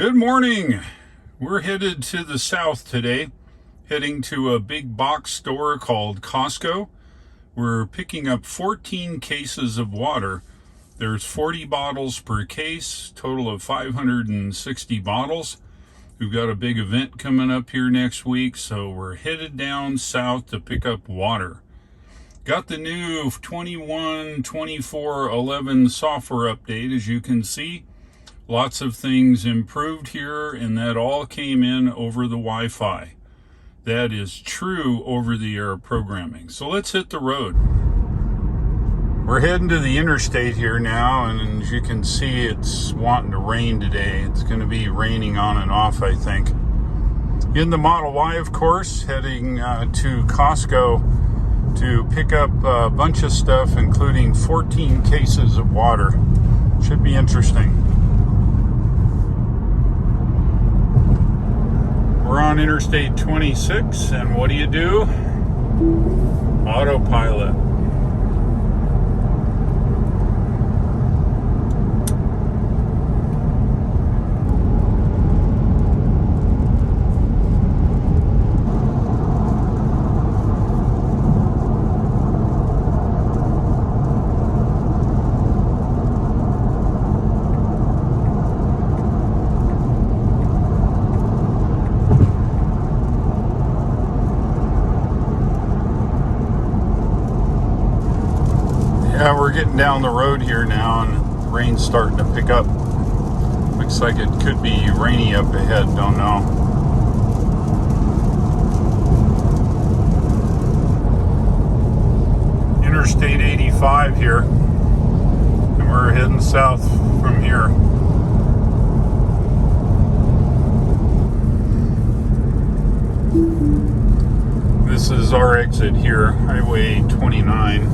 Good morning. We're headed to the south today, heading to a big box store called Costco. We're picking up 14 cases of water. There's 40 bottles per case, total of 560 bottles. We've got a big event coming up here next week, so we're headed down south to pick up water. Got the new 21.24.11 software update, as you can see. Lots of things improved here, and that all came in over the Wi-Fi. That is true over-the-air programming. So let's hit the road. We're heading to the interstate here now, and as you can see, it's wanting to rain today. It's going to be raining on and off, I think. In the Model Y, of course, heading to Costco to pick up a bunch of stuff, including 14 cases of water. Should be interesting. We're on Interstate 26, and what do? Autopilot. Yeah, we're getting down the road here now, and the rain's starting to pick up. Looks like it could be rainy up ahead, don't know. Interstate 85 here, and we're heading south from here. This is our exit here, Highway 29.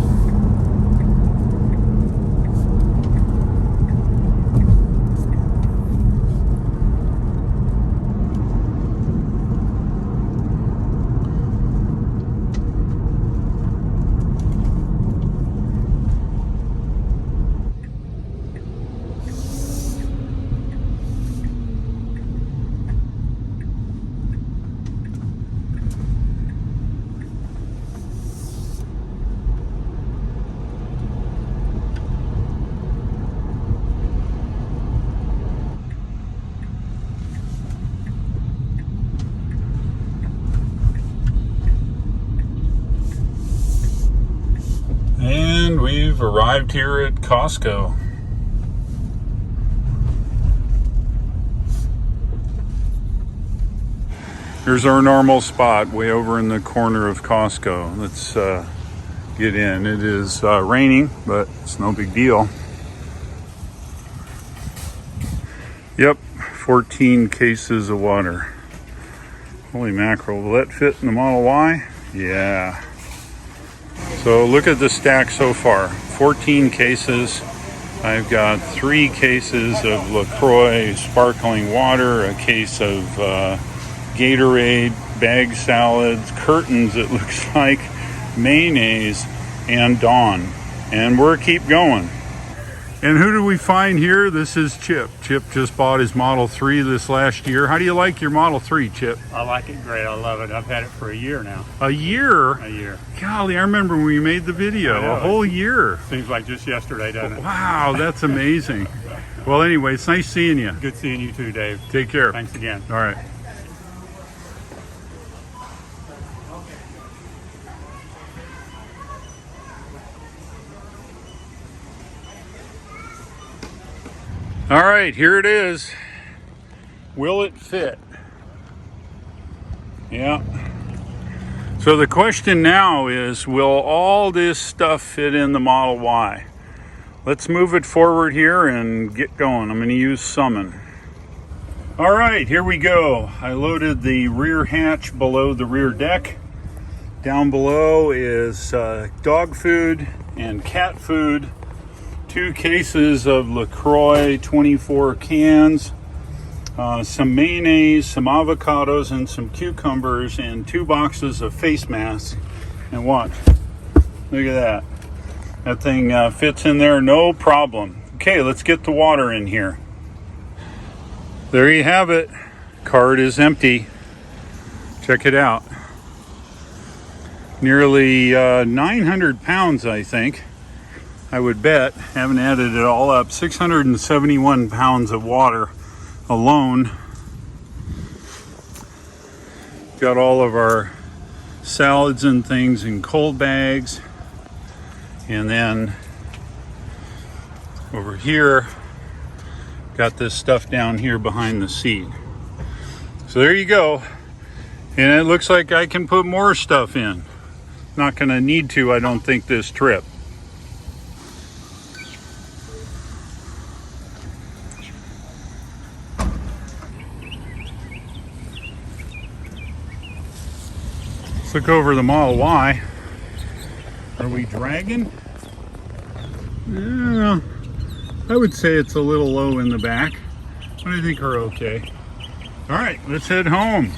And we've arrived here at Costco. Here's our normal spot way over in the corner of Costco. Let's get in. It is raining, but it's no big deal. Yep, 14 cases of water. Holy mackerel, will that fit in the Model Y? Yeah. So look at the stack so far. 14 cases. I've got 3 cases of LaCroix sparkling water, a case of Gatorade, bag salads, curtains, it looks like, mayonnaise, and Dawn. And we're keep going. And who do we find here? This is Chip. Chip just bought his Model 3 this last year. How do you like your Model 3, Chip? I like it great. I love it. I've had it for a year now. A year? A year. Golly, I remember when we made the video. A whole year. Seems like just yesterday, doesn't it? Wow, that's amazing. Well, anyway, it's nice seeing you. Good seeing you too, Dave. Take care. Thanks again. All right. All right, here it is. Will it fit? Yeah. So the question now is, will all this stuff fit in the Model Y? Let's move it forward here and get going. I'm going to use Summon. All right, here we go. I loaded the rear hatch below the rear deck. Down below is dog food and cat food. 2 cases of LaCroix 24 cans, some mayonnaise, some avocados, and some cucumbers, and 2 boxes of face masks. And watch, look at that. That thing fits in there, no problem. Okay, let's get the water in here. There you have it. Cart is empty. Check it out. Nearly 900 pounds, I think. I would bet, haven't added it all up, 671 pounds of water alone. Got all of our salads and things in cold bags. And then over here, got this stuff down here behind the seat. So there you go. And it looks like I can put more stuff in. Not gonna need to, I don't think, this trip. Let's look over the Model Y. Are we dragging? Yeah, I would say it's a little low in the back, but I think we're okay. All right, let's head home.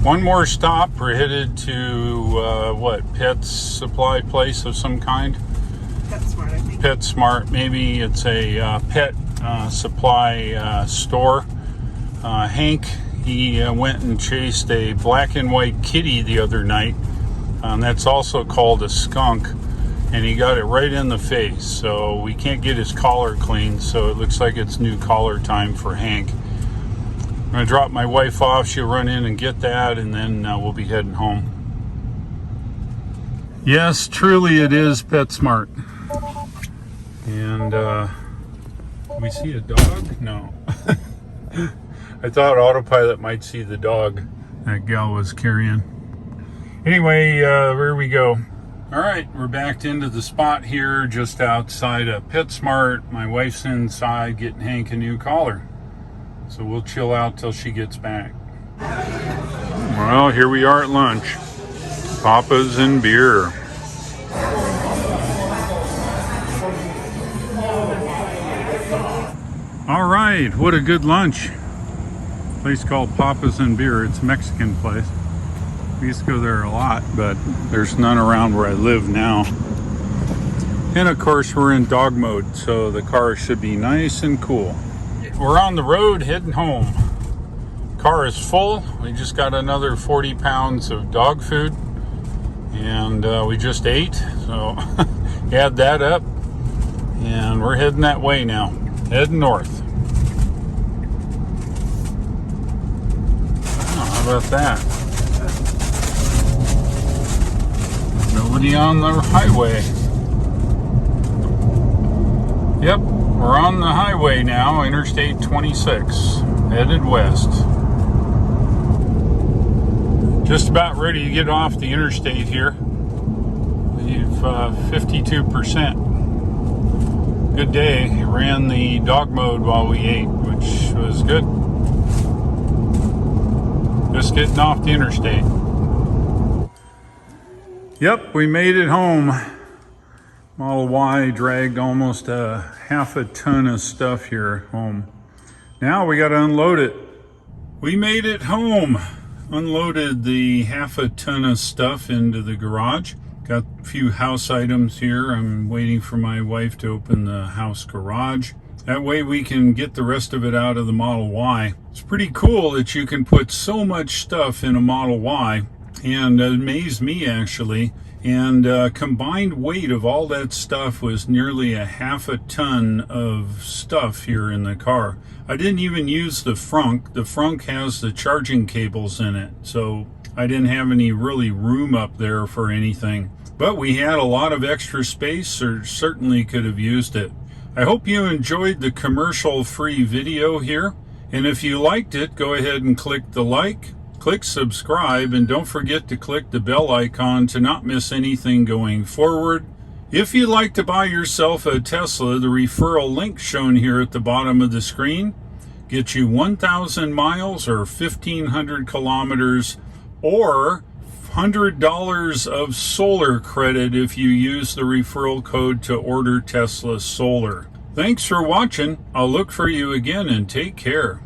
One more stop. We're headed to what? Pets supply place of some kind? Petsmart, I think. Petsmart. Maybe it's a pet supply store. Hank, he went and chased a black and white kitty the other night. That's also called a skunk. And he got it right in the face. So we can't get his collar cleaned. So it looks like it's new collar time for Hank. I'm going to drop my wife off. She'll run in and get that. And then we'll be heading home. Yes, truly it is PetSmart. And we see a dog? No. I thought Autopilot might see the dog that gal was carrying. Anyway, there we go. All right, we're backed into the spot here just outside of PetSmart. My wife's inside getting Hank a new collar. So we'll chill out till she gets back. Well, here we are at lunch. Papas and beer. All right, what a good lunch. Place called Papas and Beer. It's a Mexican place. We used to go there a lot, but there's none around where I live now. And of course, we're in dog mode, so the car should be nice and cool. We're on the road heading home. Car is full. We just got another 40 pounds of dog food, and we just ate, so add that up, and we're heading that way now, heading north. Oh, how about that? Nobody on the highway. Yep, we're on the highway now, Interstate 26, headed west. Just about ready to get off the interstate here. We've 52%. Good day. Ran the dog mode while we ate, which was good. Just getting off the interstate. Yep, we made it home. Model Y dragged almost half a ton of stuff here home. Now we got to unload it. We made it home. Unloaded the half a ton of stuff into the garage. Got a few house items here. I'm waiting for my wife to open the house garage. That way we can get the rest of it out of the Model Y. It's pretty cool that you can put so much stuff in a Model Y. And it amazed me actually. And combined weight of all that stuff was nearly a half a ton of stuff here in the car. I didn't even use the frunk. The frunk has the charging cables in it, so I didn't have any really room up there for anything. But we had a lot of extra space, or certainly could have used it. I hope you enjoyed the commercial-free video here. And if you liked it, go ahead and click the like. Click subscribe, and don't forget to click the bell icon to not miss anything going forward. If you'd like to buy yourself a Tesla, the referral link shown here at the bottom of the screen gets you 1,000 miles or 1,500 kilometers or $100 of solar credit if you use the referral code to order Tesla Solar. Thanks for watching. I'll look for you again, and take care.